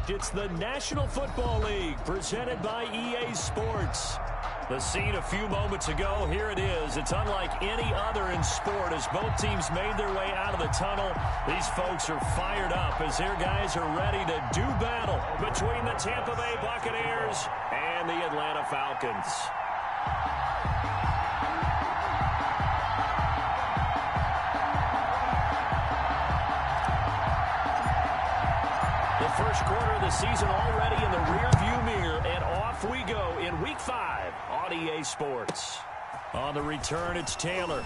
It's the National Football League presented by EA Sports. The scene a few moments ago, here it is. It's unlike any other in sport as both teams made their way out of the tunnel. These folks are fired up as their guys are ready to do battle between the Tampa Bay Buccaneers and the Atlanta Falcons. The first quarter of the season already in the rearview mirror, and off we go in Week 5 on EA Sports. On the return, it's Taylor.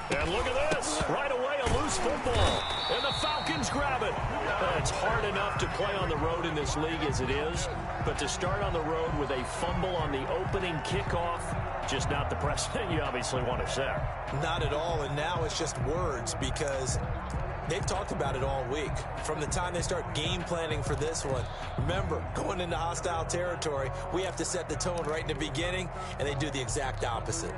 And look at this. Right away, a loose football. And the Falcons grab it. It's hard enough to play on the road in this league as it is, but to start on the road with a fumble on the opening kickoff, just not the precedent you obviously want to set. Not at all, and now it's just words because they've talked about it all week. From the time they start game planning for this one, remember, going into hostile territory, we have to set the tone right in the beginning, and they do the exact opposite.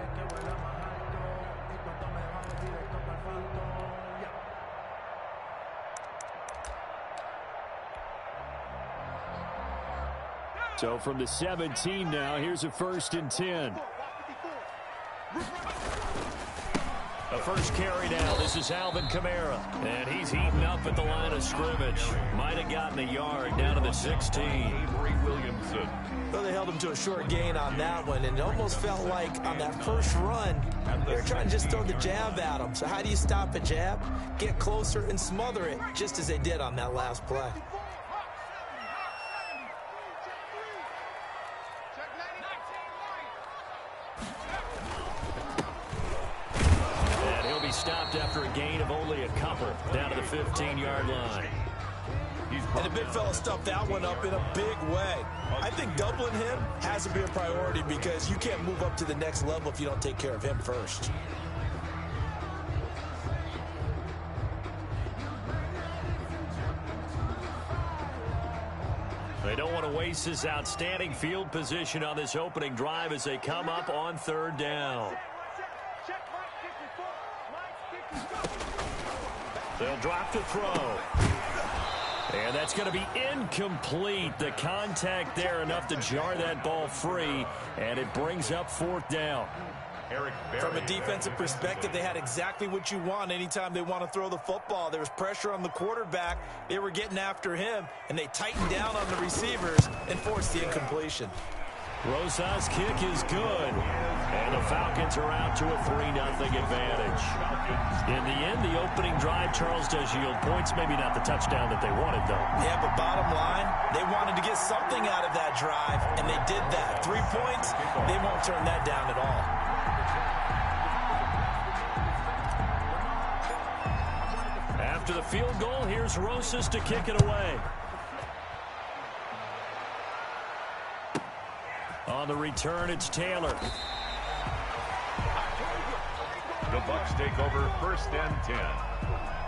So from the 17 now, here's a 1st and 10. The first carry now, this is Alvin Kamara. And he's heating up at the line of scrimmage. Might have gotten a yard down to the 16. Williamson. Well, they held him to a short gain on that one, and it almost felt like on that first run, they were trying to just throw the jab at him. So how do you stop a jab? Get closer and smother it, just as they did on that last play. Stopped after a gain of only a couple down to the 15-yard line. And the big fella stuffed that one up in a big way. I think doubling him has to be a priority because you can't move up to the next level if you don't take care of him first. They don't want to waste this outstanding field position on this opening drive as they come up on 3rd down. They'll drop to throw. And that's going to be incomplete. The contact there enough to jar that ball free, and it brings up 4th down. From a defensive perspective, they had exactly what you want anytime they want to throw the football. There was pressure on the quarterback. They were getting after him, and they tightened down on the receivers and forced the incompletion. Rosa's kick is good. And the Falcons are out to a 3-0 advantage. In the end, the opening drive, Charles, does yield points. Maybe not the touchdown that they wanted, though. Yeah, but bottom line, they wanted to get something out of that drive, and they did that. 3 points, they won't turn that down at all. After the field goal, here's Rosas to kick it away. On the return, it's Taylor. The Bucs take over 1st and 10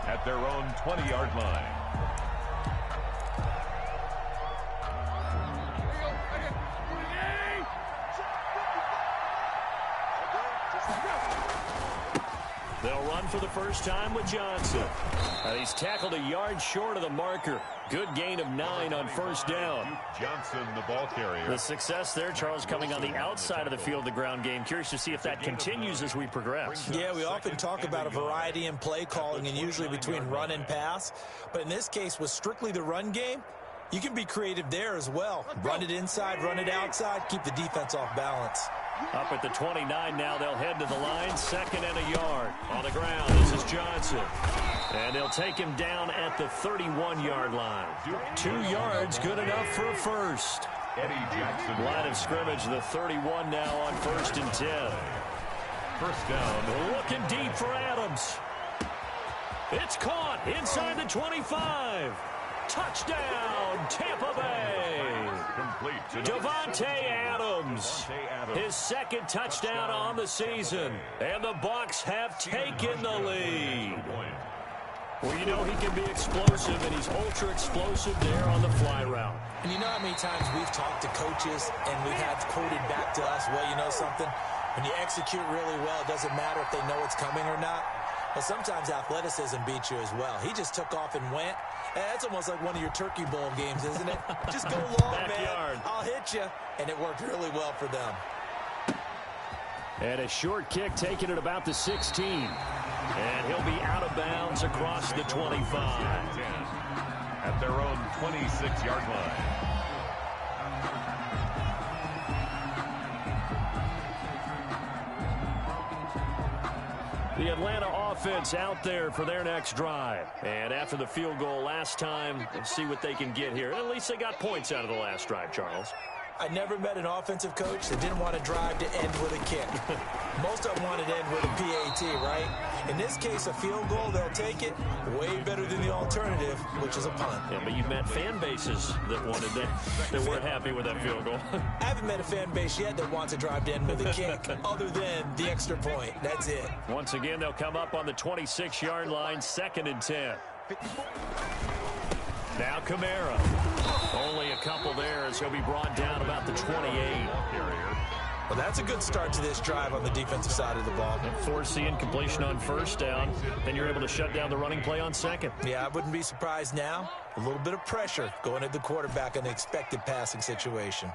at their own 20-yard line. They'll run for the first time with Johnson. And he's tackled a yard short of the marker. Good gain of 9 on 1st down. Johnson, the ball carrier. The success there, Charles, coming on the outside of the field, the ground game. Curious to see if that continues as we progress. Yeah, we often talk about a variety in play calling and usually between run and pass. But in this case, with strictly the run game, you can be creative there as well. Run it inside, run it outside, keep the defense off balance. Up at the 29 now, they'll head to the line, 2nd and a yard. On the ground, this is Johnson. And they'll take him down at the 31-yard line. 2 yards, good enough for a first. Eddie Jackson. Line of scrimmage, the 31 now on 1st and 10. 1st down. Looking deep for Adams. It's caught inside the 25. Touchdown, Tampa Bay. Complete to Davante Adams. His 2nd touchdown on the season. And the Bucs have taken the lead. Well, you know he can be explosive, and he's ultra explosive there on the fly route. And you know how many times we've talked to coaches and we've had quoted back to us, well, you know something? When you execute really well, it doesn't matter if they know it's coming or not. Well, sometimes athleticism beats you as well. He just took off and went. That's almost like one of your Turkey Bowl games, isn't it? Just go long, man. I'll hit you. And it worked really well for them. And a short kick taken at about the 16. And he'll be out of bounds across the 25. At their own 26-yard line. The Atlanta offense out there for their next drive. And after the field goal last time, let's see what they can get here. At least they got points out of the last drive, Charles. I never met an offensive coach that didn't want to drive to end with a kick. Most of them wanted to end with a PAT, right? In this case, a field goal, they'll take it. Way better than the alternative, which is a punt. Yeah, but you've met fan bases that wanted that weren't happy with that field goal. I haven't met a fan base yet that wants to drive to end with a kick, other than the extra point. That's it. Once again, they'll come up on the 26-yard line, 2nd and 10. Now Kamara. Only a couple there as he'll be brought down about the 28. Well, that's a good start to this drive on the defensive side of the ball. Force the incompletion on 1st down. Then you're able to shut down the running play on 2nd. Yeah, I wouldn't be surprised now. A little bit of pressure going at the quarterback in an expected passing situation.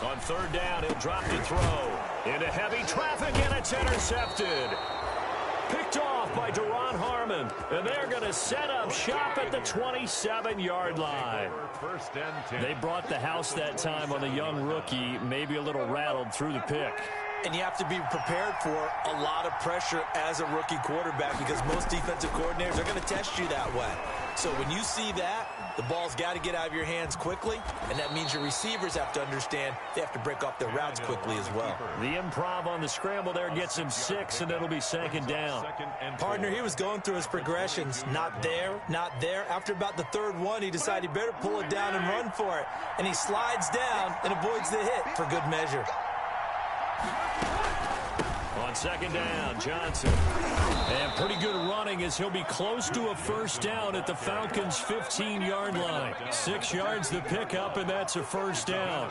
On 3rd down, he'll drop to throw. Into heavy traffic, and it's intercepted. Picked off by Duron Harmon, and they're going to set up shop at the 27-yard line. They brought the house that time on the young rookie, maybe a little rattled through the pick. And you have to be prepared for a lot of pressure as a rookie quarterback because most defensive coordinators are going to test you that way. So when you see that, the ball's got to get out of your hands quickly, and that means your receivers have to understand they have to break off their routes quickly as well. The improv on the scramble there gets him 6, and it'll be 2nd down. Partner, he was going through his progressions. Not there, not there. After about the 3rd one, he decided he better pull it down and run for it. And he slides down and avoids the hit for good measure. On 2nd down, Johnson. And pretty good running as he'll be close to a 1st down at the Falcons' 15-yard line. 6 yards the pickup, and that's a 1st down.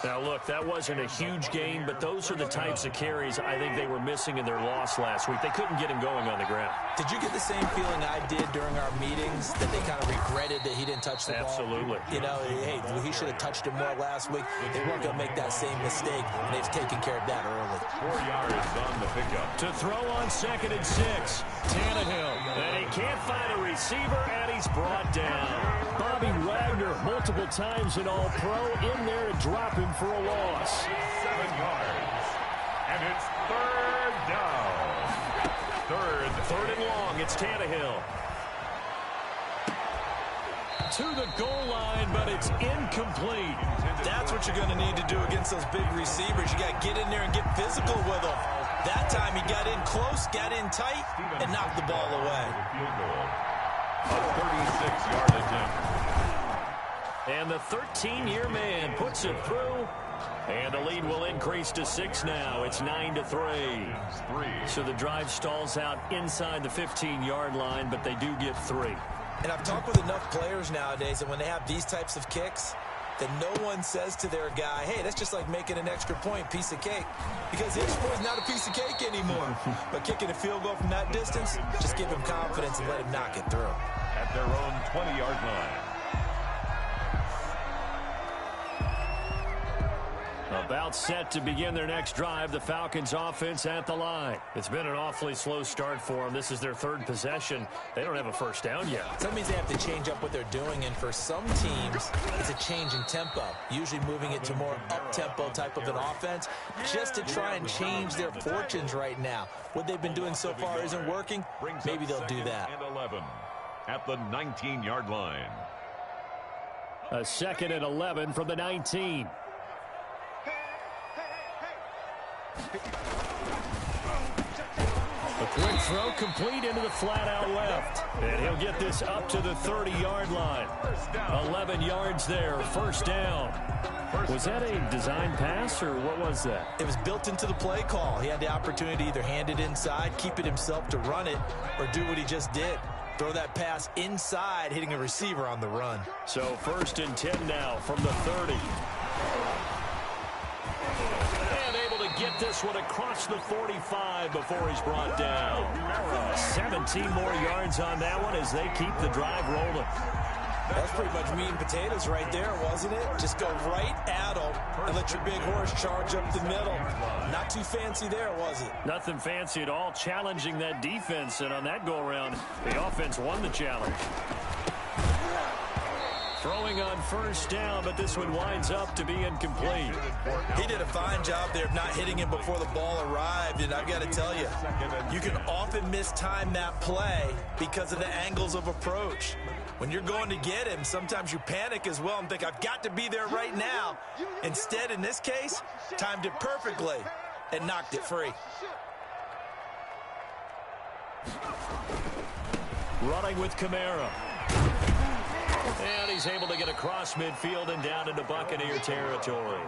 Now, look, that wasn't a huge gain, but those are the types of carries I think they were missing in their loss last week. They couldn't get him going on the ground. Did you get the same feeling I did during our meetings, that they kind of regretted that he didn't touch the ball? Absolutely. You know, hey, he should have touched it more last week. They weren't going to make that same mistake, and they've taken care of that early. 4 yards on the pickup. To throw on 2nd and 6. Tannehill. And he can't find a receiver, and he's brought down. Bobby Wagner, multiple times an All-Pro, in there to drop him for a loss. 7 yards. And it's 3rd down. 3rd and long. It's Tannehill. To the goal line, but it's incomplete. That's what you're going to need to do against those big receivers. You got to get in there and get physical with them. That time he got in close, got in tight, and knocked the ball away. A 36-yard attempt. And the 13-year man puts it through. And the lead will increase to 6 now. It's 9-3. So the drive stalls out inside the 15-yard line, but they do get 3. And I've talked with enough players nowadays that when they have these types of kicks, that no one says to their guy, hey, that's just like making an extra point, piece of cake. Because the extra point's not a piece of cake anymore. But kicking a field goal from that distance, just give him confidence and let him knock it through. At their own 20-yard line. About set to begin their next drive, the Falcons offense at the line. It's been an awfully slow start for them. This is their 3rd possession. They don't have a 1st down yet. So that means they have to change up what they're doing, and for some teams, it's a change in tempo, usually moving it to more up-tempo type of an offense, just to try and change their fortunes right now. What they've been doing so far isn't working. Maybe they'll do that. And 11 at the 19-yard line. A 2nd and 11 from the 19. A quick throw complete into the flat out left. And he'll get this up to the 30-yard line. 11 yards there, 1st down. Was that a design pass, or what was that? It was built into the play call. He had the opportunity to either hand it inside, keep it himself to run it, or do what he just did. Throw that pass inside, hitting a receiver on the run. So 1st and 10 now from the 30. And able to get this one across the 45 before he's brought down. 17 more yards on that one as they keep the drive rolling. That's pretty much meat and potatoes right there, wasn't it? Just go right at them and let your big horse charge up the middle. Not too fancy there, was it? Nothing fancy at all, challenging that defense, and on that go-around, the offense won the challenge. Throwing on first down, but this one winds up to be incomplete. He did a fine job there of not hitting him before the ball arrived, and I've got to tell you, you can often mistime that play because of the angles of approach. When you're going to get him, sometimes you panic as well and think, I've got to be there right now. Instead, in this case, timed it perfectly and knocked it free. Running with Kamara. And he's able to get across midfield and down into Buccaneer territory.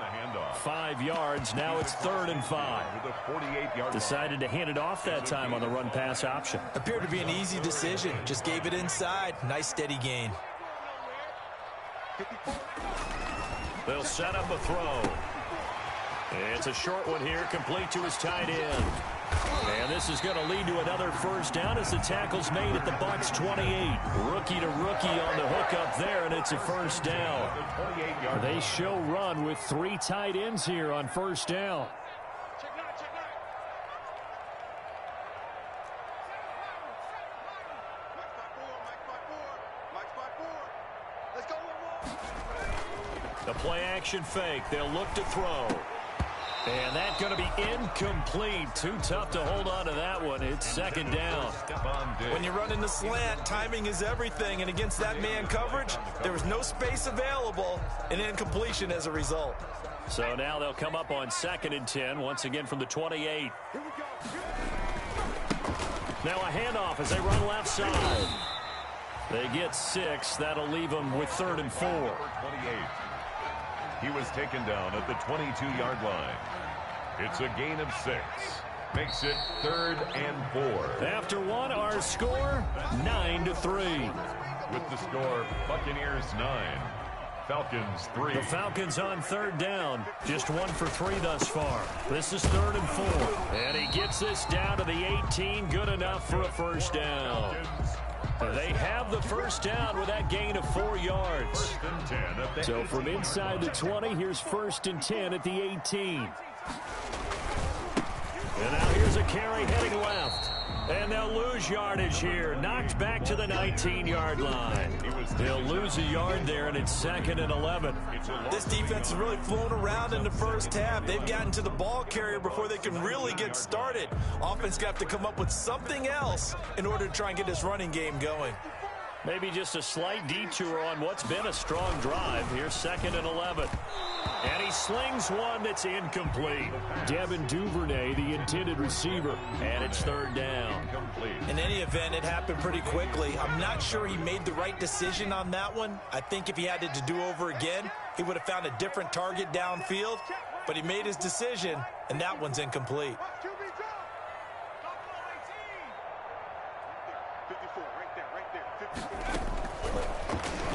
5 yards. Now it's 3rd and 5. Decided to hand it off that time on the run-pass option. Appeared to be an easy decision. Just gave it inside. Nice steady gain. They'll set up a throw. It's a short one here, complete to his tight end. And this is going to lead to another first down as the tackle's made at the Bucs 28. Rookie to rookie on the hook up there, and it's a first down. They show run with 3 tight ends here on first down. The play action fake. They'll look to throw. And that's going to be incomplete. Too tough to hold on to that one. It's 2nd down. When you run in the slant, timing is everything. And against that man coverage, there was no space available and incompletion as a result. So now they'll come up on 2nd and 10, once again from the 28. Now a handoff as they run left side. They get 6. That'll leave them with 3rd and 4. He was taken down at the 22-yard line. It's a gain of 6. Makes it 3rd and 4. After one, our score, 9-3. With the score, Buccaneers 9, Falcons 3. The Falcons on 3rd down. Just 1 for 3 thus far. This is 3rd and 4. And he gets this down to the 18. Good enough for a first down. They have the first down with that gain of 4 yards. So from inside the 20, here's 1st and 10 at the 18. And now here's a carry heading left. And they'll lose yardage here. Knocked back to the 19-yard line. They'll lose a yard there, and it's 2nd and 11. This defense has really flown around in the first half. They've gotten to the ball carrier before they can really get started. Offense got to come up with something else in order to try and get this running game going. Maybe just a slight detour on what's been a strong drive. Here's 2nd and 11. And he slings one that's incomplete. Devin Duvernay, the intended receiver. And it's 3rd down. In any event, it happened pretty quickly. I'm not sure he made the right decision on that one. I think if he had it to do over again, he would have found a different target downfield. But he made his decision, and that one's incomplete.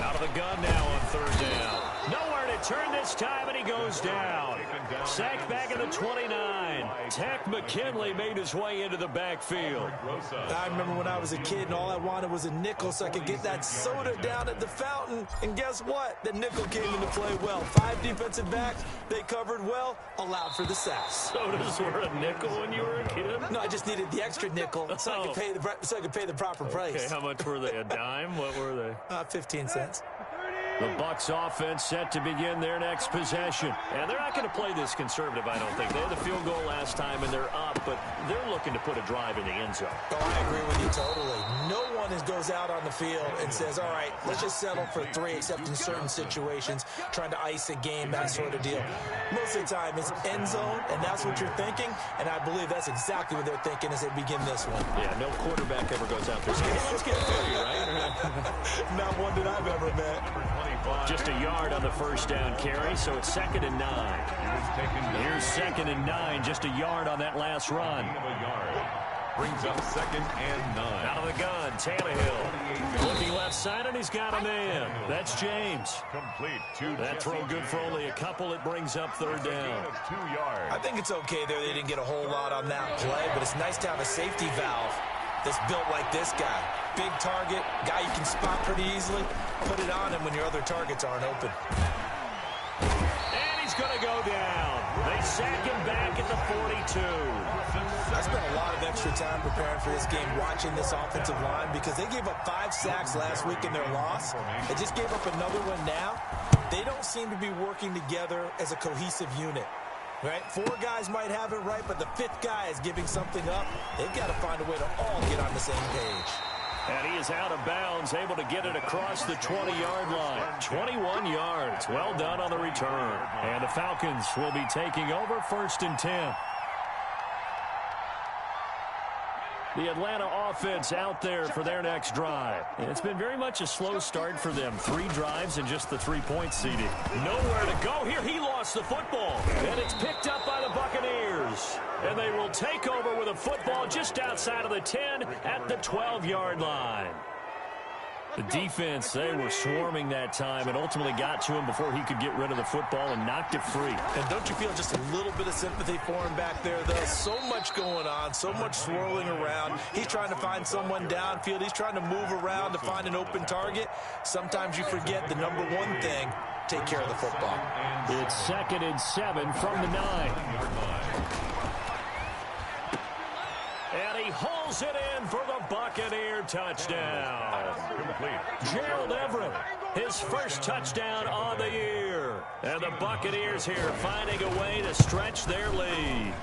Out of the gun now on 3rd down. Nowhere to turn this time, and he goes down. Sacked back at the 29. Tech McKinley made his way into the backfield. I remember when I was a kid and all I wanted was a nickel so I could get that soda down at the fountain. And guess what? The nickel came into play well. 5 defensive backs. They covered well, allowed for the sacks. Sodas were a nickel when you were a kid? No, I just needed the extra nickel so I could pay the proper price. Okay, how much were they? A dime? What were they? 15 cents. The Bucs offense set to begin their next possession. And they're not going to play this conservative, I don't think. They had the field goal last time, and they're up, but they're looking to put a drive in the end zone. Oh, I agree with you totally. No one goes out on the field and says, all right, let's just settle for 3, except in certain situations, trying to ice a game, that sort of deal. Most of the time, it's end zone, and that's what you're thinking, and I believe that's exactly what they're thinking as they begin this one. Yeah, no quarterback ever goes out there saying, let's get 30, right? Not one that I've ever met. Just a yard on the first down carry, so it's 2nd and 9. Here's 2nd and 9, just a yard on that last run. Brings up 2nd and 9. Out of the gun, Tannehill. Looking left side, and he's got a man. That's James. Complete to That throw good for only a couple. It brings up 3rd down. 2 yards. I think it's okay there. They didn't get a whole lot on that play, but it's nice to have a safety valve that's built like this guy. Big target, guy you can spot pretty easily. Put it on him when your other targets aren't open. And he's going to go down. They sack him back at the 42. I spent a lot of extra time preparing for this game, watching this offensive line, because they gave up 5 sacks last week in their loss. They just gave up another one now. They don't seem to be working together as a cohesive unit. Right? 4 guys might have it right, but the 5th guy is giving something up. They've got to find a way to all get on the same page. And he is out of bounds, able to get it across the 20-yard line. 21 yards. Well done on the return. And the Falcons will be taking over 1st and 10. The Atlanta offense out there for their next drive. And it's been very much a slow start for them. 3 drives and just the 3-point seeding. Nowhere to go here. He lost the football. And it's picked up by the Buccaneers. And they will take over with a football just outside of the 10 at the 12-yard line. The defense, they were swarming that time and ultimately got to him before he could get rid of the football and knocked it free. And don't you feel just a little bit of sympathy for him back there, though? So much going on, so much swirling around. He's trying to find someone downfield. He's trying to move around to find an open target. Sometimes you forget the number one thing, take care of the football. It's 2nd and 7 from the 9. And he hauls it in for the Buccaneer touchdown. Gerald Everett, his first touchdown on the year. And the Buccaneers here finding a way to stretch their lead.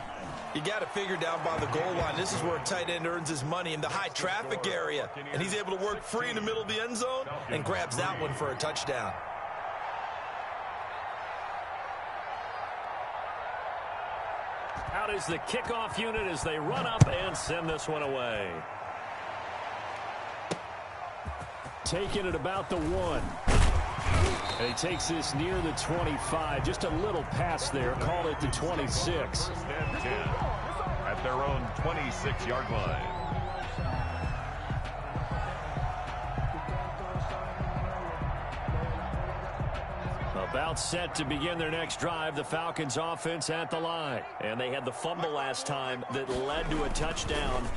You got to figure down by the goal line. This is where a tight end earns his money, in the high traffic area. And he's able to work free in the middle of the end zone and grabs that one for a touchdown. Out is the kickoff unit as they run up and send this one away. Taking it about the 1. And he takes this near the 25. Just a little pass there. Call it the 26. At their own 26-yard line. About set to begin their next drive, the Falcons offense at the line. And they had the fumble last time that led to a touchdown.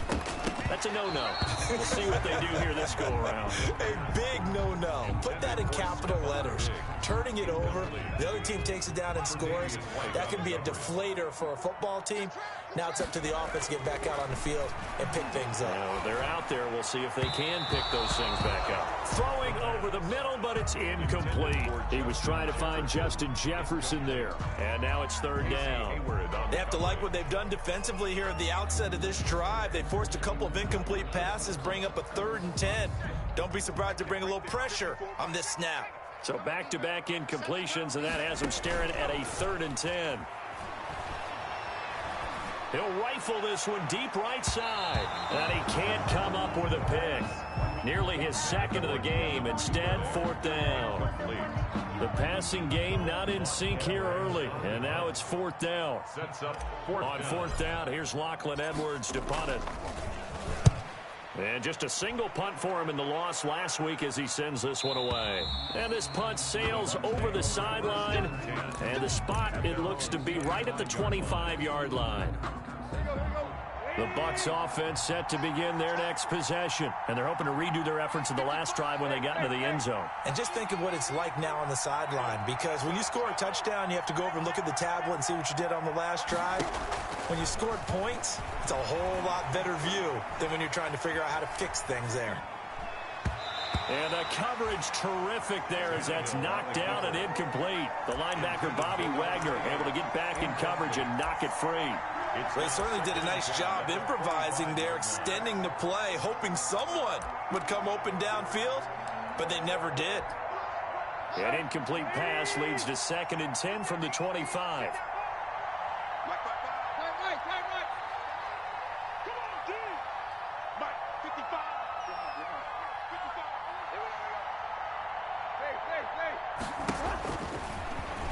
That's a no-no. We'll see what they do here this go-around. A big no-no. Put that in capital letters. Turning it over, the other team takes it down and scores. That can be a deflator for a football team. Now it's up to the offense to get back out on the field and pick things up. Well, they're out there. We'll see if they can pick those things back up. Throwing over the middle, but it's incomplete. He was trying to find Justin Jefferson there. And now it's 3rd down. They have to like what they've done defensively here at the outset of this drive. They forced a couple of incomplete passes, bring up a 3rd and 10. Don't be surprised to bring a little pressure on this snap. So back-to-back incompletions, and that has him staring at a 3rd and 10. He'll rifle this one deep right side. And he can't come up with a pick. Nearly his 2nd of the game. Instead, 4th down. The passing game not in sync here early. And now it's 4th down. On 4th down, here's Lachlan Edwards to punt it. And just a single punt for him in the loss last week as he sends this one away. And this punt sails over the sideline. And the spot, it looks to be right at the 25-yard line. The Bucs offense set to begin their next possession. And they're hoping to redo their efforts in the last drive when they got into the end zone. And just think of what it's like now on the sideline, because when you score a touchdown, you have to go over and look at the tablet and see what you did on the last drive. When you scored points, it's a whole lot better view than when you're trying to figure out how to fix things there. And the coverage terrific there as that's knocked down and incomplete. The linebacker, Bobby Wagner, able to get back in coverage and knock it free. They certainly did a nice job improvising there, extending the play, hoping someone would come open downfield, but they never did. An incomplete pass leads to 2nd and 10 from the 25.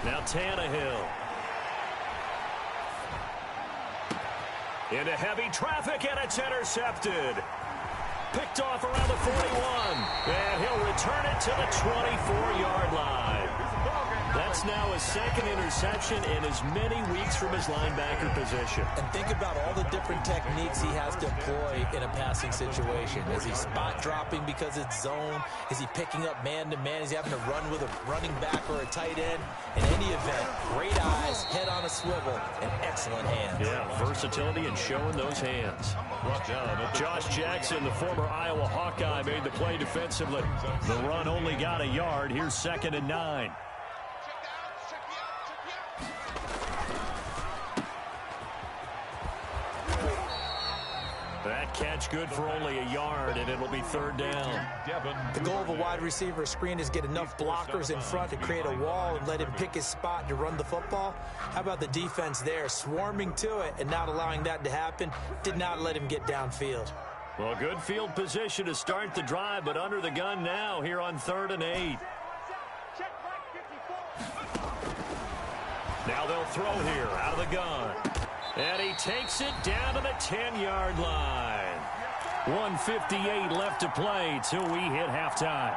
Now Tannehill. Into heavy traffic, and it's intercepted. Picked off around the 41, and he'll return it to the 24-yard line. That's now his second interception in as many weeks from his linebacker position. And think about all the different techniques he has to employ in a passing situation. Is he spot dropping because it's zone? Is he picking up man-to-man? Is he having to run with a running back or a tight end? In any event, great eyes, head on a swivel, and excellent hands. Yeah, versatility and showing those hands. Josh Jackson, the former Iowa Hawkeye, made the play defensively. The run only got a yard. Here's 2nd and 9. That catch good for only a yard, and it'll be 3rd down. The goal of a wide receiver screen is get enough blockers in front to create a wall and let him pick his spot to run the football. How about the defense there, swarming to it and not allowing that to happen? Did not let him get downfield. Well, good field position to start the drive, but under the gun now here on 3rd and 8. Now they'll throw here out of the gun. And he takes it down to the 10-yard line. 1:58 left to play till we hit halftime.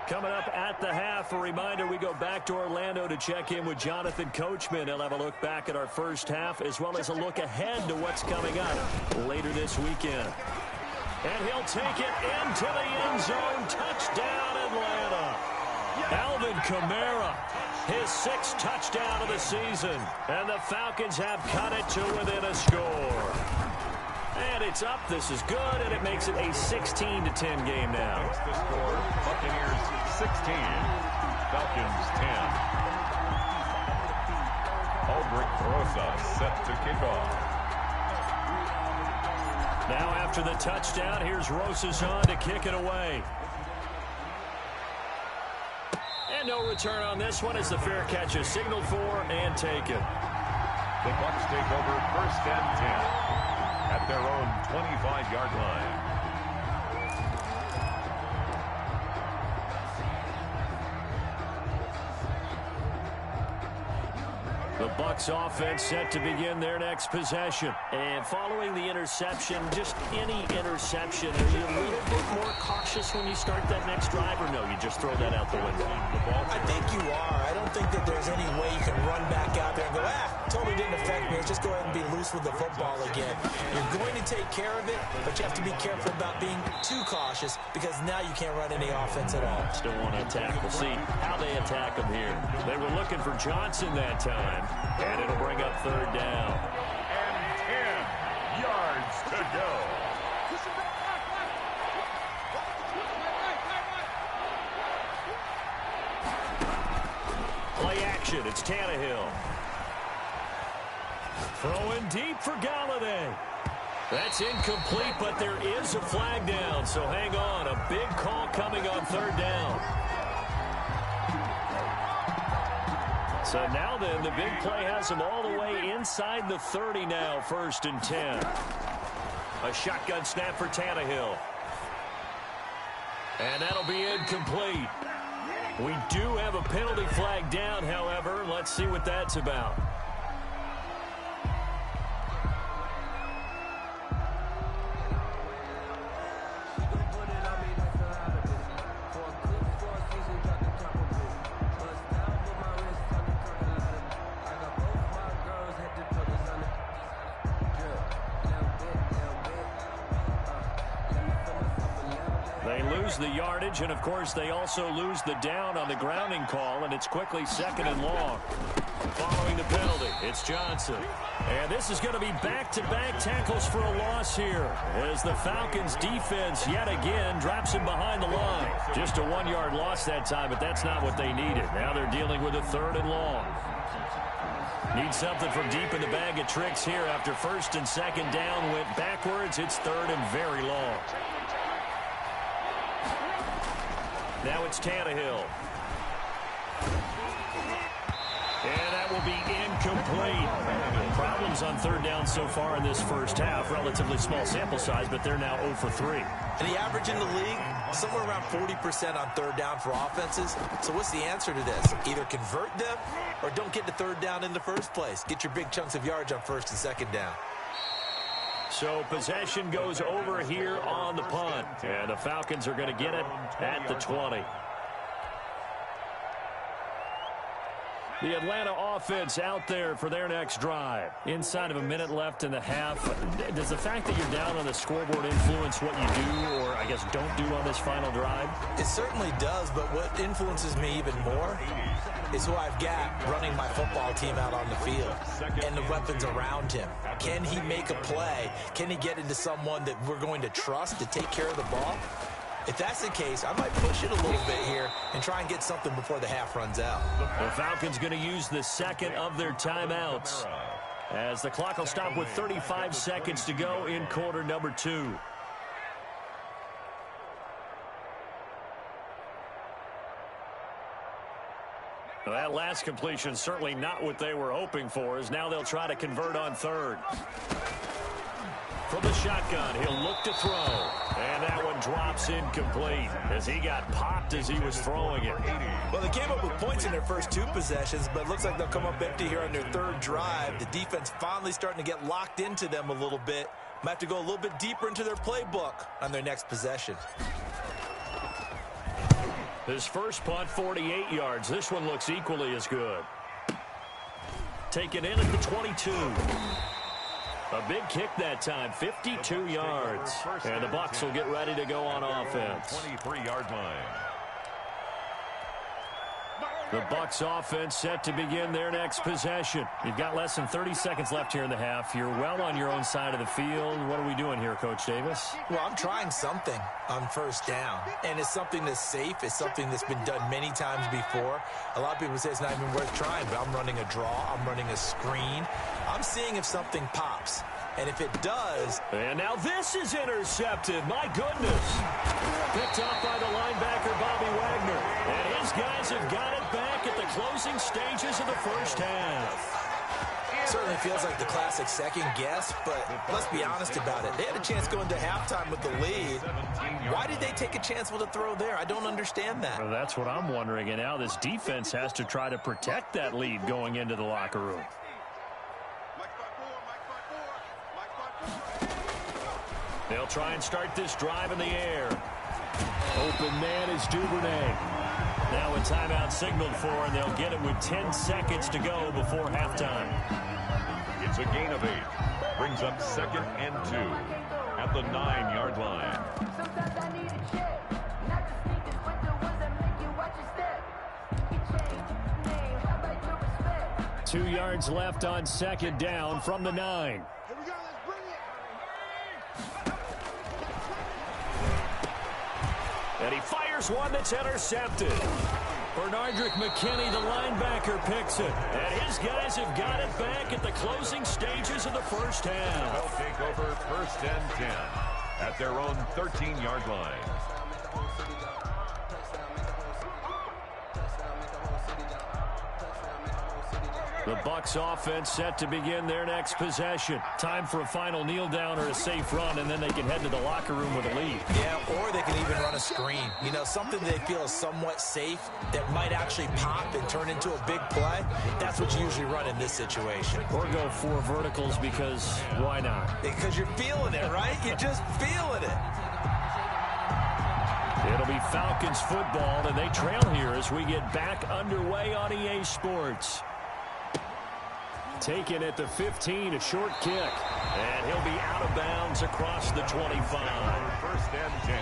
Coming up at the half, a reminder, we go back to Orlando to check in with Jonathan Coachman. He'll have a look back at our first half as well as a look ahead to what's coming up later this weekend. And he'll take it into the end zone. Touchdown, Atlanta. Alvin Kamara, his 6th touchdown of the season. And the Falcons have cut it to within a score. And it's up. This is good, and it makes it a 16-10 game now. The score, Buccaneers 16, Falcons 10. Aldrich Rosa set to kick off. Now after the touchdown, here's Rosas on to kick it away. And no return on this one as the fair catch is signaled for and taken. The Bucs take over 1st and 10 at their own 25-yard line. The Bucs offense set to begin their next possession. And following the interception, just any interception, are you a little bit more cautious when you start that next drive, or no, you just throw that out the window? I think you are. I don't think that there's any way you can run back out there and go, totally didn't affect me. Let's just go ahead and be loose with the football again. You're going to take care of it, but you have to be careful about being too cautious because now you can't run any offense at all. Still want to attack. We'll see how they attack them here. They were looking for Johnson that time, and it'll bring up 3rd down. And 10 yards to go. Play action. It's Tannehill. Throwing deep for Galladay. That's incomplete, but there is a flag down, so hang on. A big call coming on 3rd down. So now then, the big play has them all the way inside the 30 now, 1st and 10. A shotgun snap for Tannehill. And that'll be incomplete. We do have a penalty flag down, however. Let's see what that's about. The yardage, and of course they also lose the down on the grounding call, and it's quickly 2nd and long. Following the penalty, it's Johnson. And this is going to be back-to-back tackles for a loss here as the Falcons defense yet again drops him behind the line. Just a 1-yard loss that time, but that's not what they needed. Now they're dealing with a 3rd and long. Need something from deep in the bag of tricks here after 1st and 2nd down went backwards. It's 3rd and very long. Now it's Tannehill. And that will be incomplete. Problems on third down so far in this first half. Relatively small sample size, but they're now 0 for 3. And the average in the league, somewhere around 40% on third down for offenses. So what's the answer to this? Either convert them or don't get to third down in the first place. Get your big chunks of yards on first and second down. So possession goes over here on the punt. And the Falcons are going to get it at the 20. The Atlanta offense out there for their next drive. Inside of a minute left in the half. Does the fact that you're down on the scoreboard influence what you do, or I guess don't do on this final drive? It certainly does, but what influences me even more is who I've got running my football team out on the field and the weapons around him. Can he make a play? Can he get into someone that we're going to trust to take care of the ball? If that's the case, I might push it a little bit here and try and get something before the half runs out. The Falcons going to use the second of their timeouts as the clock will stop with 35 seconds to go in quarter number 2. Well, that last completion certainly not what they were hoping for, as now they'll try to convert on third. From the shotgun, he'll look to throw. And that one drops incomplete as he got popped as he was throwing it. Well, they came up with points in their first 2 possessions, but it looks like they'll come up empty here on their third drive. The defense finally starting to get locked into them a little bit. Might have to go a little bit deeper into their playbook on their next possession. His first punt, 48 yards. This one looks equally as good. Taken in at the 22. A big kick that time, 52 yards. And the Bucs will get ready to go on offense. 23-yard line. The Bucs offense set to begin their next possession. You've got less than 30 seconds left here in the half. You're well on your own side of the field. What are we doing here, Coach Davis? Well, I'm trying something on first down, and it's something that's safe. It's something that's been done many times before. A lot of people say it's not even worth trying, but I'm running a draw. I'm running a screen. I'm seeing if something pops. And if it does... And now this is intercepted. My goodness. Picked off by the linebacker, Bobby Wagner. And his guys have got it back at the closing stages of the first half. Certainly feels like the classic second guess, but let's be honest about it. They had a chance going to halftime with the lead. Why did they take a chance with a throw there? I don't understand that. Well, that's what I'm wondering. And now this defense has to try to protect that lead going into the locker room. They'll try and start this drive in the air. Open man is Duvernay. Now a timeout signaled for, and they'll get it with 10 seconds to go before halftime. It's a gain of 8. Brings up 2nd and 2 at the 9-yard line. 2 yards left on second down from the 9. And he fires one that's intercepted. Bernardrick McKinney, the linebacker, picks it. And his guys have got it back at the closing stages of the first half. They'll take over 1st and 10 at their own 13-yard line. The Bucs offense set to begin their next possession. Time for a final kneel down or a safe run, and then they can head to the locker room with a lead. Yeah, or they can even run a screen. You know, something they feel is somewhat safe that might actually pop and turn into a big play. That's what you usually run in this situation. Or go 4 verticals because why not? Because you're feeling it, right? You're just feeling it. It'll be Falcons football, and they trail here as we get back underway on EA Sports. Taken at the 15, a short kick. And he'll be out of bounds across the 25. 1st and 10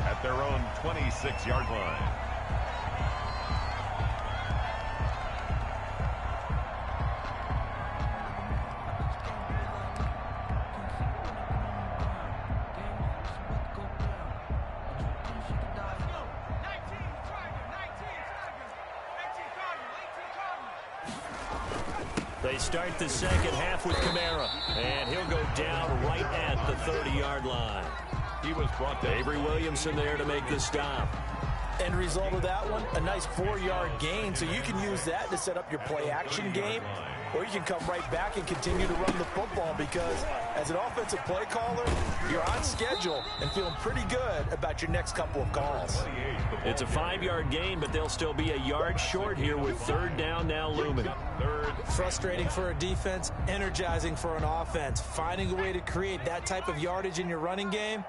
at their own 26-yard line. They start the second half with Kamara, and he'll go down right at the 30-yard line. He was brought to Avery Williamson there to make the stop. End result of that one, a nice 4-yard gain, so you can use that to set up your play-action game, or you can come right back and continue to run the football because as an offensive play caller, you're on schedule and feeling pretty good about your next couple of calls. It's a 5-yard gain, but they'll still be a yard short here with third down now looming. Frustrating for a defense, energizing for an offense. Finding a way to create that type of yardage in your running game,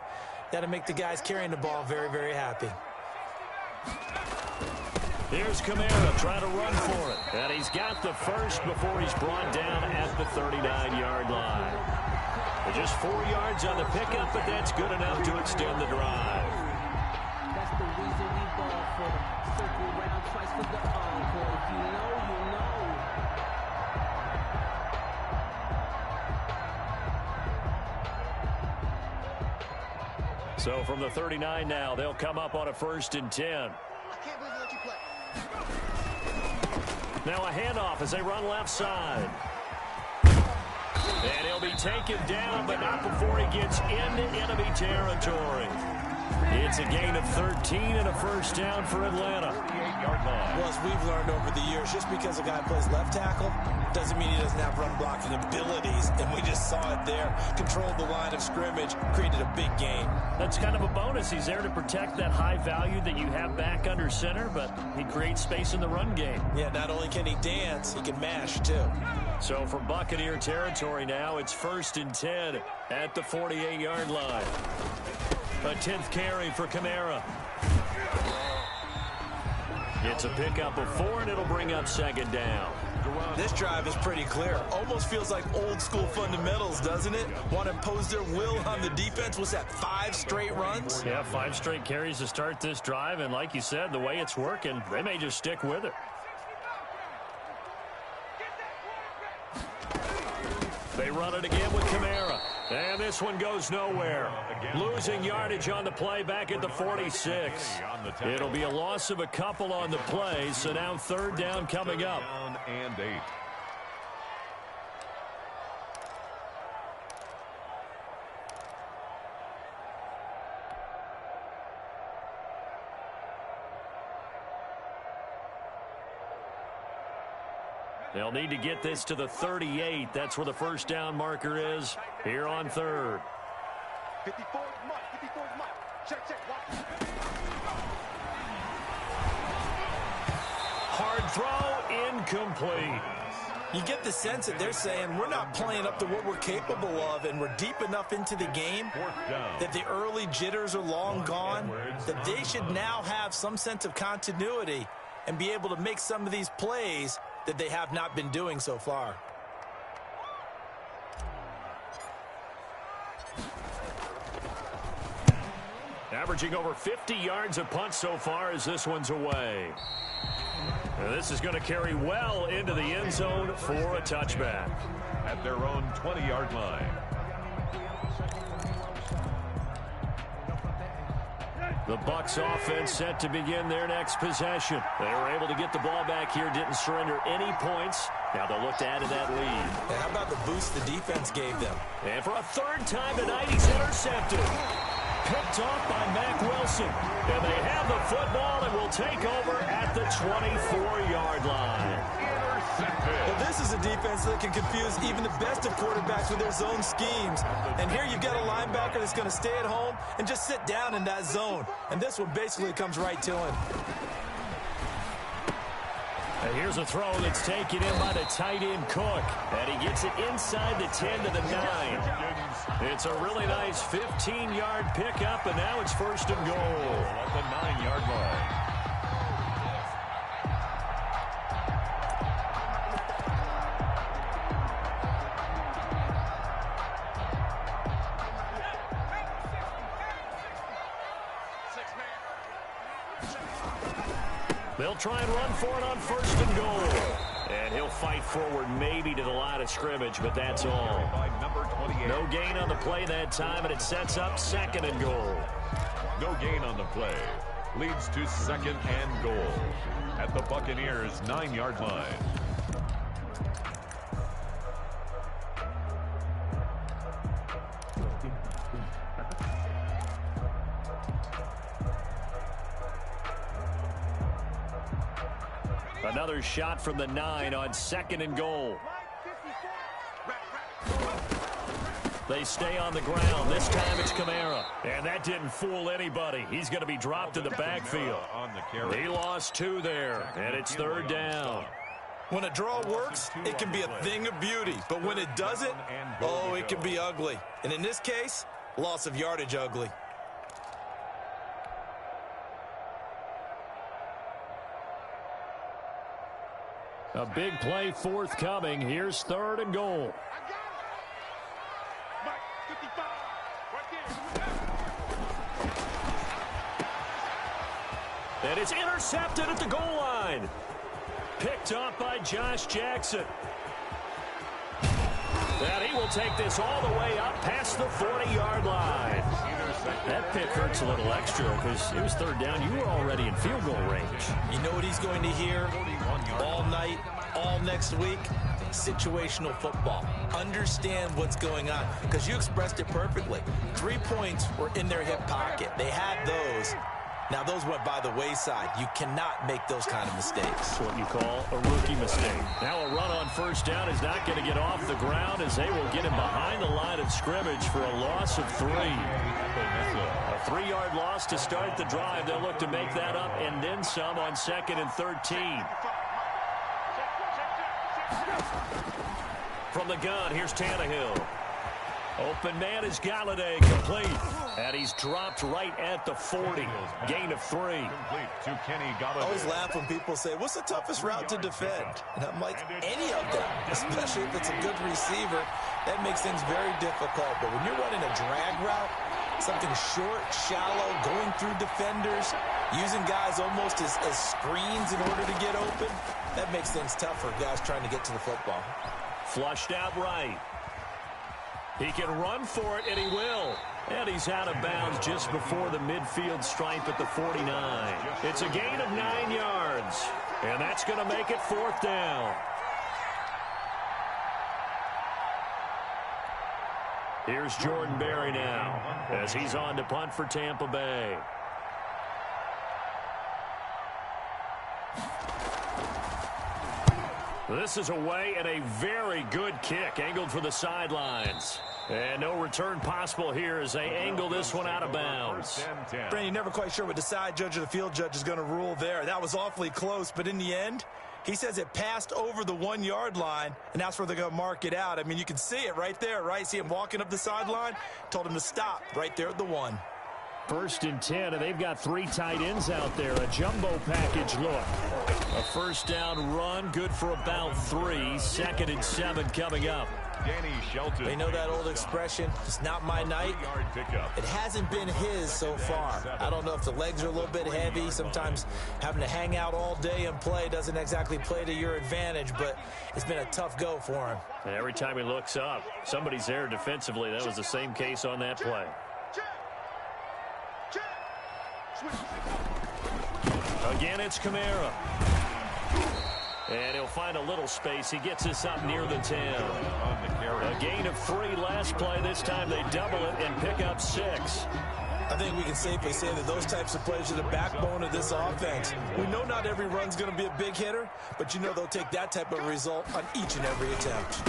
that'll make the guys carrying the ball very, very happy. Here's Kamara trying to run for it. And he's got the first before he's brought down at the 39-yard line. Just 4 yards on the pickup, but that's good enough to extend the drive. That's the reason we ball for them. Circle around twice for the encore. If you know, you know. So from the 39 now, they'll come up on a 1st and 10. Now a handoff as they run left side. And he'll be taken down, but not before he gets into enemy territory. It's a gain of 13 and a first down for Atlanta. Well, as we've learned over the years, just because a guy plays left tackle doesn't mean he doesn't have run blocking abilities. And we just saw it there. Controlled the line of scrimmage, created a big gain. That's kind of a bonus. He's there to protect that high value that you have back under center, but he creates space in the run game. Yeah, not only can he dance, he can mash too. So from Buccaneer territory now, it's 1st and 10 at the 48-yard line. A 10th carry for Kamara. It's a pickup of 4, and it'll bring up 2nd down. This drive is pretty clear. Almost feels like old school fundamentals, doesn't it? Want to impose their will on the defense. Was that 5 straight runs? Yeah, 5 straight carries to start this drive, and like you said, the way it's working, they may just stick with it. They run it again with Kamara. And this one goes nowhere. Losing yardage on the play back at the 46. It'll be a loss of a couple on the play, so now 3rd down coming up. And 8. They'll need to get this to the 38. That's where the first down marker is here on 3rd. 54 mark, 54 mark. Check, check, watch. Hard throw, incomplete. You get the sense that they're saying we're not playing up to what we're capable of, and we're deep enough into the game that the early jitters are long gone, that they should now have some sense of continuity and be able to make some of these plays that they have not been doing so far. Averaging over 50 yards a punt so far as this one's away. And this is going to carry well into the end zone for a touchback. At their own 20-yard line. The Bucs offense set to begin their next possession. They were able to get the ball back here, didn't surrender any points. Now they'll look to add to that lead. And how about the boost the defense gave them? And for a 3rd time tonight, he's intercepted. Picked off by Mack Wilson. And they have the football and will take over at the 24-yard line. Well, this is a defense that can confuse even the best of quarterbacks with their zone schemes. And here you've got a linebacker that's going to stay at home and just sit down in that zone. And this one basically comes right to him. And here's a throw that's taken in by the tight end Cook. And he gets it inside the 10 to the 9. It's a really nice 15-yard pickup, and now it's 1st and goal At the 9-yard line. They'll try and run for it on 1st and goal. And he'll fight forward maybe to the line of scrimmage, but that's all. No gain on the play that time, and it sets up 2nd and goal. No gain on the play. Leads to 2nd and goal. At the Buccaneers' 9-yard line. Another shot from the 9 on 2nd and goal. They stay on the ground. This time it's Kamara. And that didn't fool anybody. He's going to be dropped in the backfield. He lost 2 there, and it's 3rd down. When a draw works, it can be a thing of beauty. But when it doesn't, oh, it can be ugly. And in this case, loss of yardage ugly. A big play forthcoming. Here's 3rd and goal. And it's intercepted at the goal line. Picked up by Josh Jackson. And he will take this all the way up past the 40-yard line. That pick hurts a little extra because it was 3rd down. You were already in field goal range. You know what he's going to hear all night, all next week? Situational football. Understand what's going on, because you expressed it perfectly. 3 points were in their hip pocket. They had those. Now, those went by the wayside. You cannot make those kind of mistakes. That's what you call a rookie mistake. Now a run on 1st down is not going to get off the ground, as they will get him behind the line of scrimmage for a loss of 3. A 3-yard loss to start the drive. They'll look to make that up and then some on 2nd and 13. From the gun, here's Tannehill. Open man is Galladay, complete. And he's dropped right at the 40. Gain of 3. I always laugh when people say, what's the toughest route to defend? And I'm like, any of them, especially if it's a good receiver. That makes things very difficult. But when you're running a drag route, something short, shallow, going through defenders, using guys almost as screens in order to get open, that makes things tough for guys trying to get to the football. Flushed out right. He can run for it, and he will. And he's out of bounds just before the midfield stripe at the 49. It's a gain of 9 yards. And that's going to make it 4th down. Here's Jordan Berry now as he's on to punt for Tampa Bay. This is away, and a very good kick angled for the sidelines. And no return possible here as they angle this one out of bounds. Brandon, you're never quite sure what the side judge or the field judge is going to rule there. That was awfully close, but in the end, he says it passed over the 1-yard line, and that's where they're going to mark it out. I mean, you can see it right there, right? See him walking up the sideline? Told him to stop right there at the 1. 1st and 10, and they've got 3 tight ends out there. A jumbo package look. A 1st down run, good for about 3. 2nd and 7 coming up. They know that old expression, it's not my night. It hasn't been his so far. I don't know if the legs are a little bit heavy. Sometimes having to hang out all day and play doesn't exactly play to your advantage, but it's been a tough go for him. And every time he looks up, somebody's there defensively. That was the same case on that play. Again, it's Kamara. And he'll find a little space. He gets this up near the 10. A gain of 3 last play. This time they double it and pick up 6. I think we can safely say that those types of plays are the backbone of this offense. We know not every run's going to be a big hitter, but you know they'll take that type of result on each and every attempt.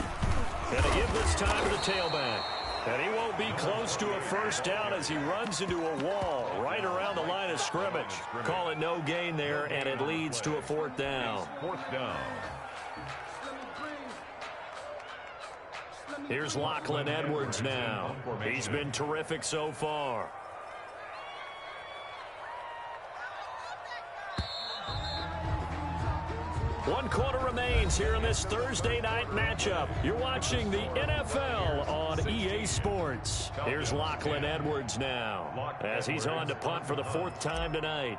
And they give this time to the tailback. And he won't be close to a 1st down as he runs into a wall right around the line of scrimmage. Call it no gain there, and it leads to a 4th down. 4th down. Here's Lachlan Edwards now. He's been terrific so far. One quarter remains here in this Thursday night matchup. You're watching the NFL on EA Sports. Here's Lachlan Edwards now as he's on to punt for the 4th time tonight.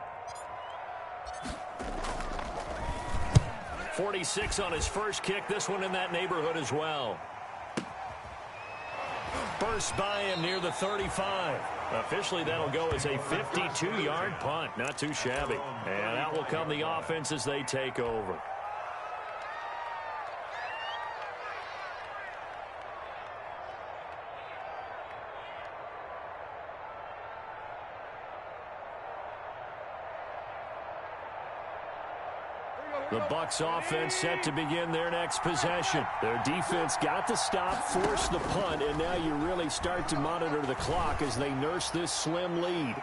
46 on his first kick. This one in that neighborhood as well. Burst by him near the 35. Officially, that'll go as a 52-yard punt. Not too shabby. And out will come the offense as they take over. The Bucs offense set to begin their next possession. Their defense got the stop, forced the punt, and now you really start to monitor the clock as they nurse this slim lead.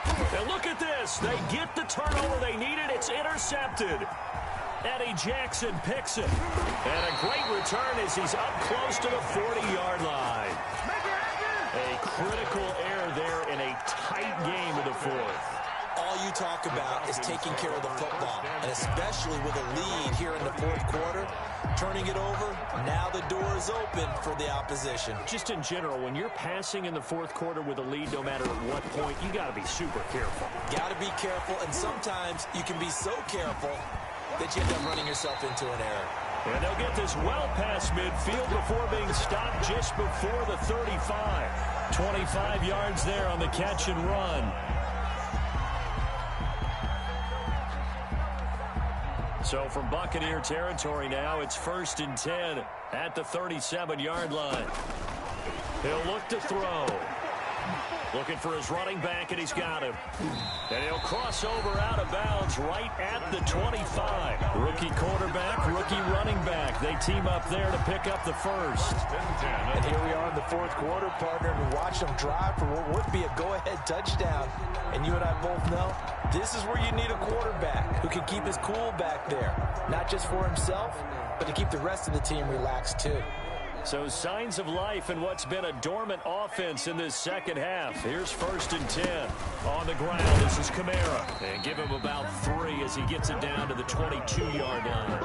And look at this. They get the turnover they needed. It's intercepted. Eddie Jackson picks it. And a great return as he's up close to the 40-yard line. A critical error there in a tight game of the fourth. All you talk about is taking care of the football, and especially with a lead here in the fourth quarter, turning it over, now the door is open for the opposition. Just in general, when you're passing in the fourth quarter with a lead, no matter at what point, you got to be super careful. Got to be careful, and sometimes you can be so careful that you end up running yourself into an error. And they'll get this well past midfield before being stopped just before the 35. 25 yards there on the catch and run. So from Buccaneer territory now, it's 1st and 10 at the 37-yard line. He'll look to throw. Looking for his running back, and he's got him. And he'll cross over out of bounds right at the 25. Rookie quarterback, rookie running back. They team up there to pick up the first. And here we are in the fourth quarter, partner, and watch them drive for what would be a go-ahead touchdown. And you and I both know this is where you need a quarterback who can keep his cool back there. Not just for himself, but to keep the rest of the team relaxed too. So signs of life in what's been a dormant offense in this second half. Here's 1st and 10. On the ground, this is Kamara. And give him about 3 as he gets it down to the 22-yard line.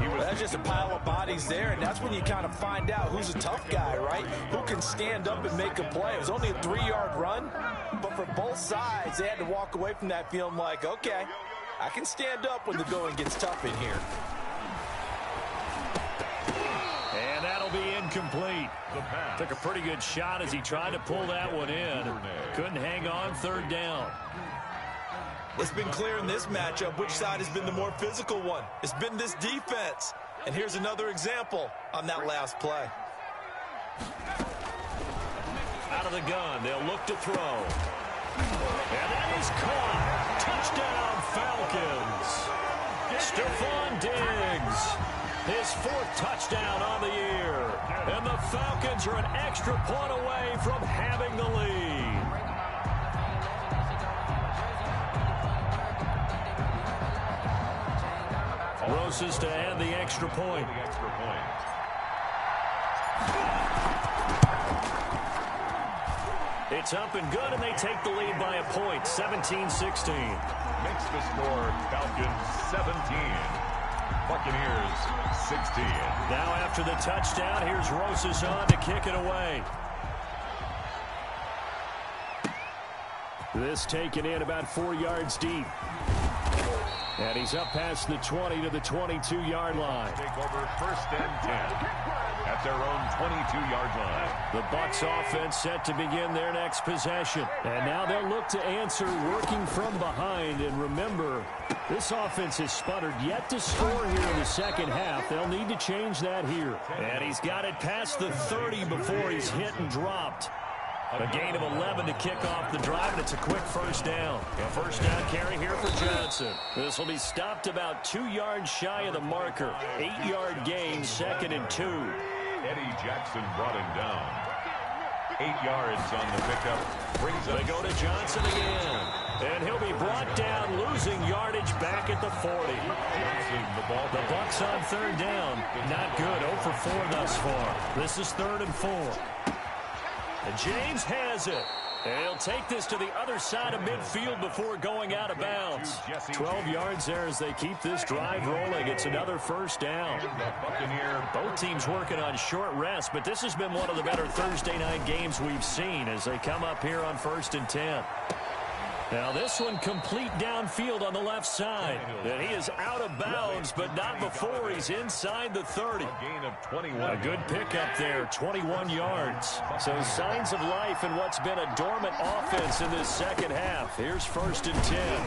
Well, that's just a pile of bodies there, and that's when you kind of find out who's a tough guy, right? Who can stand up and make a play. It was only a 3-yard run, but for both sides, they had to walk away from that feeling like, okay, I can stand up when the going gets tough in here. And that'll be incomplete. Took a pretty good shot as he tried to pull that one in. Couldn't hang on, 3rd down. It's been clear in this matchup which side has been the more physical one. It's been this defense. And here's another example on that last play. Out of the gun, they'll look to throw. And that is caught. Touchdown, Falcons. Stephon Diggs. His 4th touchdown on the year. And the Falcons are an extra point away from having the lead. Roses to add the extra point. It's up and good, and they take the lead by a point, 17-16. Makes the score Falcons 17. Buccaneers 16. Now after the touchdown, here's Roses on to kick it away. This taken in about 4 yards deep. And he's up past the 20 to the 22-yard line. Take over 1st and 10 at their own 22-yard line. The Bucs offense set to begin their next possession. And now they'll look to answer working from behind. And remember, this offense has sputtered yet to score here in the second half. They'll need to change that here. And he's got it past the 30 before he's hit and dropped. A gain of 11 to kick off the drive, and it's a quick 1st down. A 1st down carry here for Johnson. This will be stopped about 2 yards shy of the marker. 8-yard gain, 2nd and 2. Eddie Jackson brought him down. 8 yards on the pickup. Brings up. They go to Johnson again. And he'll be brought down, losing yardage back at the 40. Johnson, the Bucs on 3rd down. Not good. 0 for 4 thus far. This is 3rd and 4. And James has it. And he'll take this to the other side of midfield before going out of bounds. 12 yards there as they keep this drive rolling. It's another 1st down. Both teams working on short rest, but this has been one of the better Thursday night games we've seen as they come up here on 1st and 10. Now this one complete downfield on the left side. And he is out of bounds, but not before he's inside the 30. Gain of 21. A good pickup there, 21 yards. So signs of life in what's been a dormant offense in this second half. Here's 1st and 10.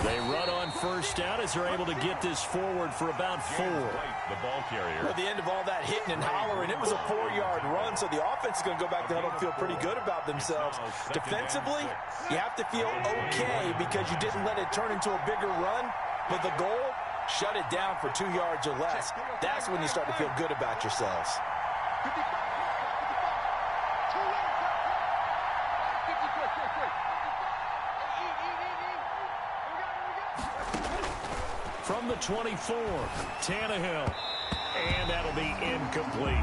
They run on first down as they're able to get this forward for about 4. The ball carrier. At the end of all that hitting and hollering, it was a 4-yard run, so the offense is going to go back to huddle and feel pretty good about themselves. Defensively, you have to feel okay because you didn't let it turn into a bigger run, but the goal, shut it down for 2 yards or less. That's when you start to feel good about yourselves. From the 24, Tannehill. And that'll be incomplete.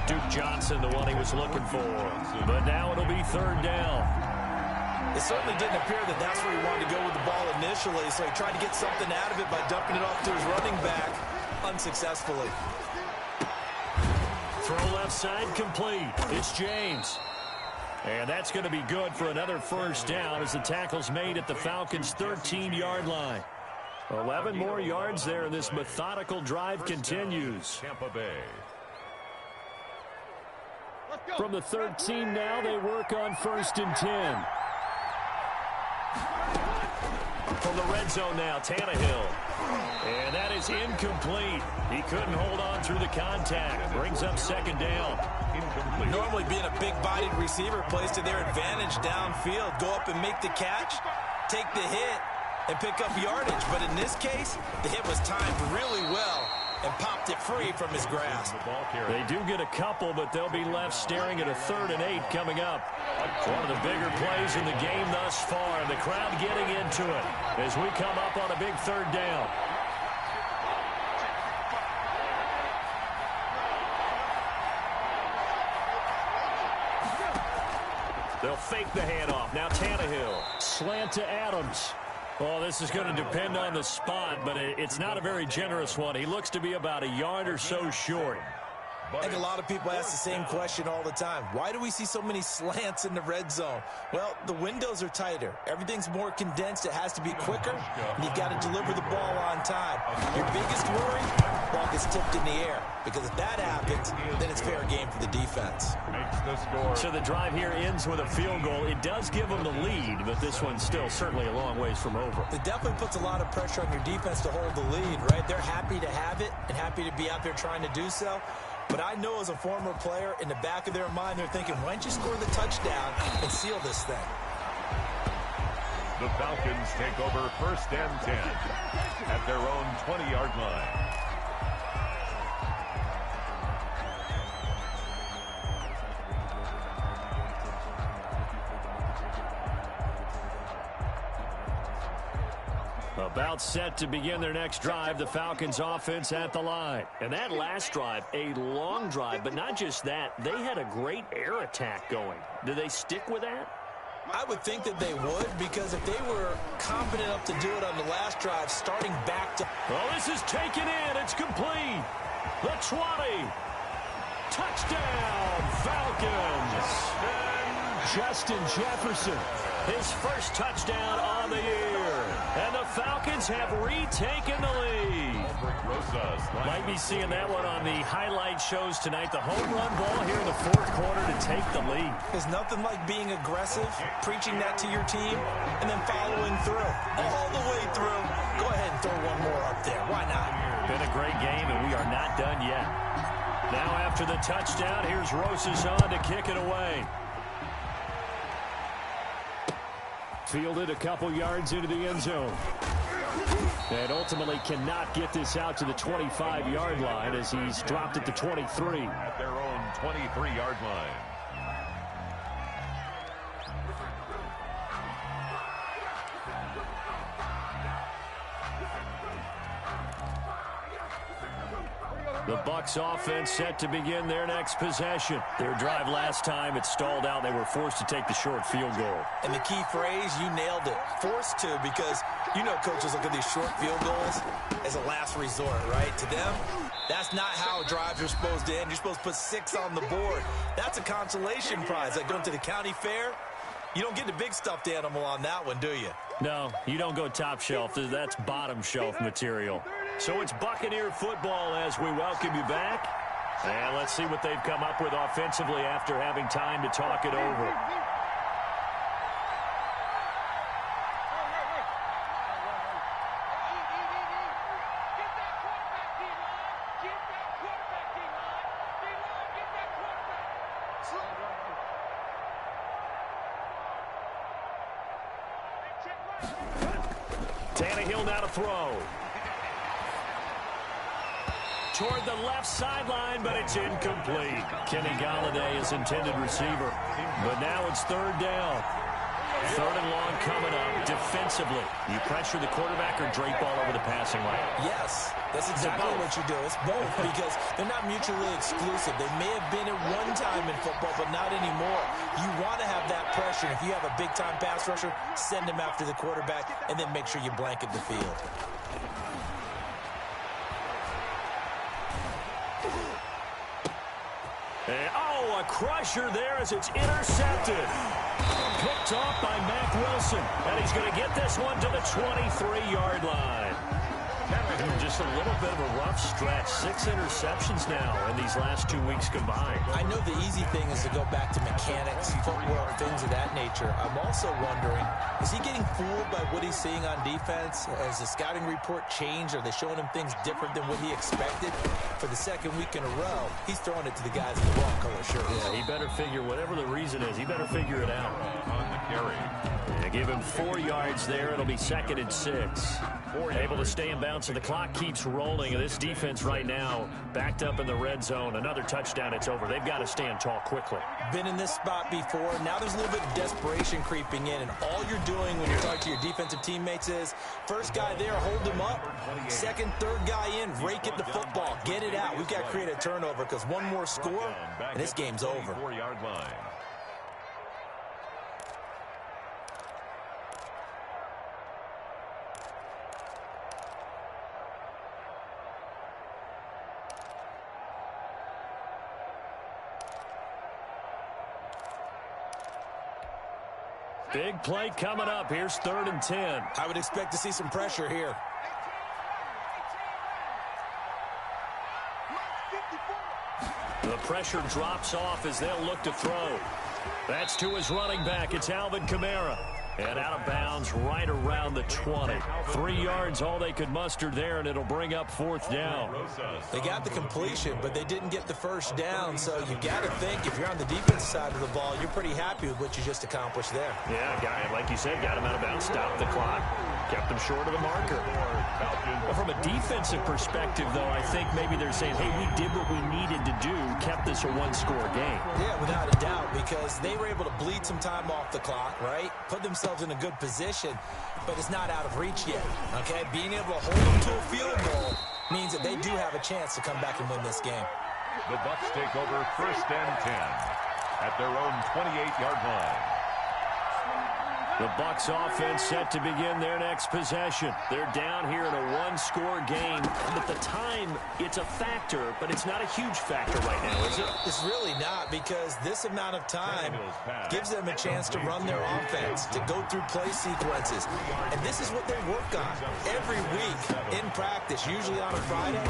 Duke Johnson, the one he was looking for. But now it'll be 3rd down. It certainly didn't appear that that's where he wanted to go with the ball initially, so he tried to get something out of it by dumping it off to his running back unsuccessfully. Throw left side complete. It's James. And that's going to be good for another first down as the tackle's made at the Falcons' 13-yard line. 11 more yards there, and this methodical drive continues. Tampa Bay. From the 13 now, they work on 1st and 10. From the red zone now, Tannehill. And that is incomplete. He couldn't hold on through the contact. Brings up 2nd down. Incomplete. Normally being a big-bodied receiver plays to their advantage downfield. Go up and make the catch, take the hit, and pick up yardage. But in this case, the hit was timed really well and popped it free from his grasp. They do get a couple, but they'll be left staring at a 3rd and 8 coming up. One of the bigger plays in the game thus far. The crowd getting into it as we come up on a big 3rd down. They'll fake the handoff. Now Tannehill. Slant to Adams. Well, this is going to depend on the spot, but it's not a very generous one. He looks to be about a yard or so short. I think a lot of people ask the same question all the time. Why do we see so many slants in the red zone? Well, the windows are tighter. Everything's more condensed. It has to be quicker, and you've got to deliver the ball on time. Your biggest worry, ball gets tipped in the air, because if that happens, then it's fair game for the defense. Makes the score. So the drive here ends with a field goal. It does give them the lead, but this one's still certainly a long ways from over. It definitely puts a lot of pressure on your defense to hold the lead, right? They're happy to have it and happy to be out there trying to do so. But I know as a former player, in the back of their mind, they're thinking, why don't you score the touchdown and seal this thing? The Falcons take over 1st and 10 at their own 20-yard line. About set to begin their next drive, the Falcons offense at the line. And that last drive, a long drive, but not just that. They had a great air attack going. Do they stick with that? I would think that they would, because if they were confident enough to do it on the last drive, starting back to... Well, this is taken in. It's complete. The 20. Touchdown, Falcons. Justin Jefferson, his first touchdown on the year. And the Falcons have retaken the lead. Might be seeing that one on the highlight shows tonight. The home run ball here in the 4th quarter to take the lead. There's nothing like being aggressive, preaching that to your team, and then following through. All the way through. Go ahead and throw one more up there. Why not? Been a great game, and we are not done yet. Now after the touchdown, here's Rosas on to kick it away. Fielded a couple yards into the end zone. And ultimately cannot get this out to the 25-yard line as he's dropped at the 23. At their own 23-yard line. The Bucs offense set to begin their next possession. Their drive last time, it stalled out. They were forced to take the short field goal. And the key phrase, you nailed it. Forced to, because you know coaches look at these short field goals as a last resort, right? To them, that's not how drives are supposed to end. You're supposed to put 6 on the board. That's a consolation prize. Like going to the county fair, you don't get the big stuffed animal on that one, do you? No, you don't go top shelf. That's bottom shelf material. So it's Buccaneer football as we welcome you back. And let's see what they've come up with offensively after having time to talk it over. Tannehill now to throw. Toward the left sideline, but it's incomplete. Kenny Golladay is intended receiver. But now it's third down. Third and long coming up. Defensively, you pressure the quarterback or drape all over the passing lane? Yes, that's exactly what you do. It's both because they're not mutually exclusive. They may have been at one time in football, but not anymore. You want to have that pressure. If you have a big-time pass rusher, send him after the quarterback, and then make sure you blanket the field. And, a crusher there as it's intercepted. Picked off by Mack Wilson, and he's going to get this one to the 23-yard line. Just a little bit of a rough stretch. 6 interceptions now in these last 2 weeks combined. I know the easy thing is to go back to mechanics, footwork, things of that nature. I'm also wondering, is he getting fooled by what he's seeing on defense? Has the scouting report changed? Are they showing him things different than what he expected? For the second week in a row, he's throwing it to the guys in the wrong color shirts. Yeah, he better figure, whatever the reason is, he better figure it out. On the carry. They give him 4 yards there. It'll be 2nd and 6. Able to stay in bounds, so the clock keeps rolling. And this defense right now backed up in the red zone. Another touchdown, it's over. They've got to stand tall quickly. Been in this spot before. Now there's a little bit of desperation creeping in, and all you're doing when you're talking to your defensive teammates is first guy there, hold him up. Second, third guy in, rake it the football. Get it out. We've got to create a turnover because one more score, and this game's over. 4-yard line. Big play coming up. Here's 3rd and 10. I would expect to see some pressure here. The pressure drops off as they'll look to throw. That's to his running back. It's Alvin Kamara. And out of bounds right around the 20. 3 yards, all they could muster there, and it'll bring up 4th down. They got the completion, but they didn't get the first down, so you got to think if you're on the defense side of the ball, you're pretty happy with what you just accomplished there. Yeah, guy, like you said, got him out of bounds, stopped the clock, kept him short of the marker. Well, from a defensive perspective, though, I think maybe they're saying, hey, we did what we needed to do, kept this a one-score game. Yeah, without a doubt, because they were able to bleed some time off the clock, right? Put themselves in a good position, but it's not out of reach yet, okay? Being able to hold them to a field goal means that they do have a chance to come back and win this game. The Bucs take over 1st and 10 at their own 28-yard line. The Bucs offense set to begin their next possession. They're down here in a one-score game. At the time, it's a factor, but it's not a huge factor right now, is it? It's really not, because this amount of time gives them a chance to run their offense, to go through play sequences. And this is what they work on every week in practice, usually on a Friday.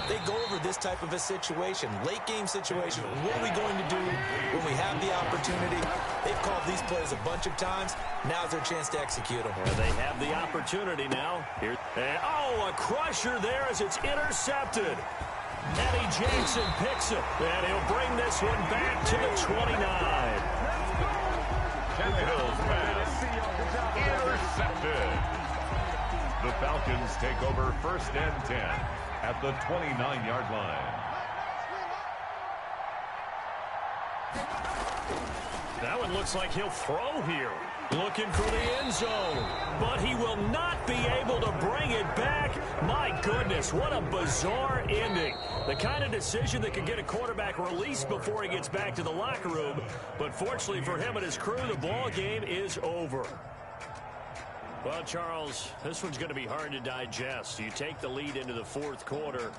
They go over this type of a situation, late game situation. What are we going to do when we have the opportunity? They've called these plays a bunch of times. Now's their chance to execute them. Well, they have the opportunity now. Here, and, a crusher there as it's intercepted. Eddie Jameson picks it, and he'll bring this one back to the 29. Tannehill's pass intercepted. The Falcons take over 1st and 10 at the 29-yard line. That one looks like he'll throw here. Looking for the end zone, but he will not be able to bring it back. My goodness, what a bizarre ending. The kind of decision that could get a quarterback released before he gets back to the locker room. But fortunately for him and his crew, the ball game is over. Well, Charles, this one's going to be hard to digest. You take the lead into the 4th quarter,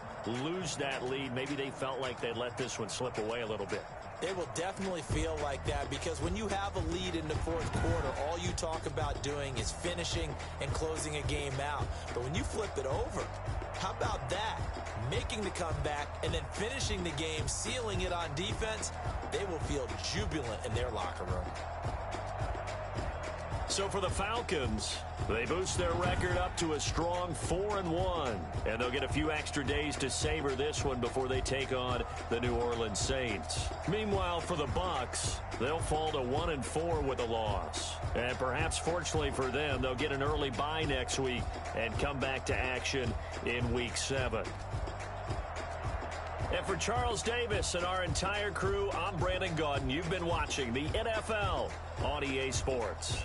lose that lead. Maybe they felt like they let this one slip away a little bit. They will definitely feel like that, because when you have a lead in the 4th quarter, all you talk about doing is finishing and closing a game out. But when you flip it over, how about that? Making the comeback and then finishing the game, sealing it on defense, they will feel jubilant in their locker room. So for the Falcons, they boost their record up to a strong 4-1. And they'll get a few extra days to savor this one before they take on the New Orleans Saints. Meanwhile, for the Bucs, they'll fall to 1-4 with a loss. And perhaps fortunately for them, they'll get an early bye next week and come back to action in Week 7. And for Charles Davis and our entire crew, I'm Brandon Gaudin. You've been watching the NFL on EA Sports.